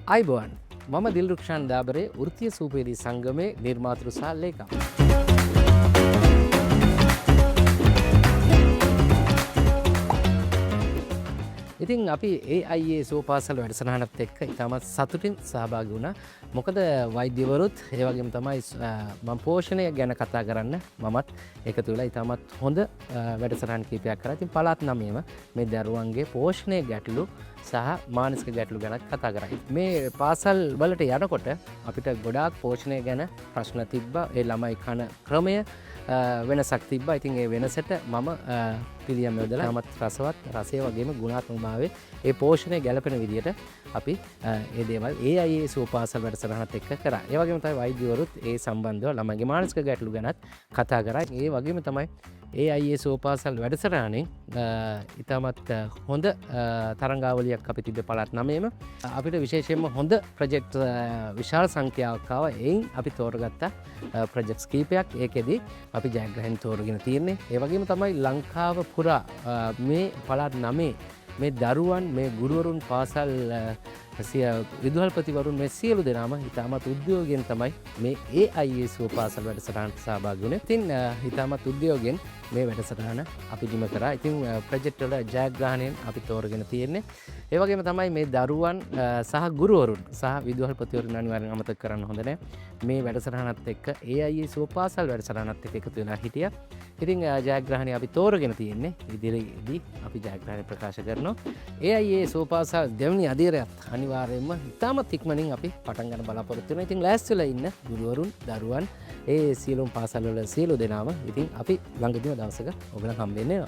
අයිබෝන් මම දිල්රුක්ෂාන් දාබරේ වෘත්තීය සූපේරි සංගමේ නිර්මාතෘ සහ ලේකම්. ඉතින් අපි AIA සෝපාසල් වැඩසටහනත් එක්ක ඉතාමත් සතුටින් සහභාගී වුණා. මොකද වෛද්‍යවරුත් ඒ වගේම තමයි මම පෝෂණය ගැන කතා කරන්න මමත් එකතු වෙලා ඉතාමත් හොඳ වැඩසටහන් කීපයක් කරා. ඉතින් පළාත් 9ම මේ දරුවන්ගේ පෝෂණය ගැටලු සහ මානසික ගැටලු ගැන කතා කරා. මේ පාසල් වලට යනකොට අපිට ගොඩාක් පෝෂණය ගැන ප්‍රශ්න තිබ්බා. ඒ ළමයි කන ක්‍රමය වෙනසක් තිබ්බා. ඉතින් ඒ වෙනසට මම පිළියම් යොදලා තමත් රසවත් රසය වගේම ගුණාත්මක භාවයේ ඒ පෝෂණය ගැලපෙන විදියට අපි ඒ දේවල් AIA සුවපාසල් වැඩසටහනත් එක්ක කරා. ඒ වගේම තමයි වෛද්‍යවරුත් ඒ සම්බන්ධව ළමයිගේ මානසික ගැටලු ගැනත් කතා කරා. ඒ වගේම තමයි AIA සුවපාසල් වැඩසටහනේ ඉතාමත් හොඳ තරංගාවලියක් අපි තිබ්බේ පළාත් 9ම. අපිට විශේෂයෙන්ම හොඳ ප්‍රොජෙක්ට් විශාල සංඛ්‍යාවක් ආවා. එයින් අපි තෝරගත්ත ප්‍රොජෙක්ට්ස් කීපයක්. ඒකෙදි අපි ජයග්‍රහණ තෝරගෙන තියෙන්නේ. ඒ වගේම තමයි ලංකාව පුරා මේ පළාත් 9 මේ දරුවන් මේ ගුරුවරුන් පාසල් විදුහල්පතිවරුන් මේ සියලු දෙනාම ඉතාමත් උද්‍යෝගයෙන් තමයි මේ AIA සුවපාසල් වැඩසටහනට සහභාගී වුණේ. ඉතින් ඉතාමත් උද්‍යෝගයෙන් මේ වැඩසටහන අපි නිම කරා. ඉතින් ප්‍රොජෙක්ට් වල ජයග්‍රහණයෙන් අපි තෝරගෙන තියෙන්නේ. ඒ වගේම තමයි මේ දරුවන් සහ ගුරුවරුන් සහ විදුහල්පතිවරුන් අනිවාර්යෙන් අමතක කරන්න හොඳ නැහැ. මේ වැඩසටහනත් එක්ක AIA සුවපාසල් වැඩසටහනත් එක්ක එකතු වෙලා හිටියා. ඉතින් ජයග්‍රහණය අපි තෝරගෙන තියෙන්නේ. ඉදිරියේදී අපි ජයග්‍රහණය ප්‍රකාශ කරනවා. AIA සුවපාසල් දෙවනි අදියරයත් අනිවාර්යයෙන්ම ඉතාමත් ඉක්මනින් අපි පටන් ගන්න බලාපොරොත්තු වෙනවා. ඉතින් ලෑස්තිලා ඉන්න ගුරුවරුන් දරුවන් ඒ සියලුම පාසල් වල සියලු දෙනාම ඉතින් අපි ළඟදීම දවසක ඔයගලන් හම්බ වෙන්නේ.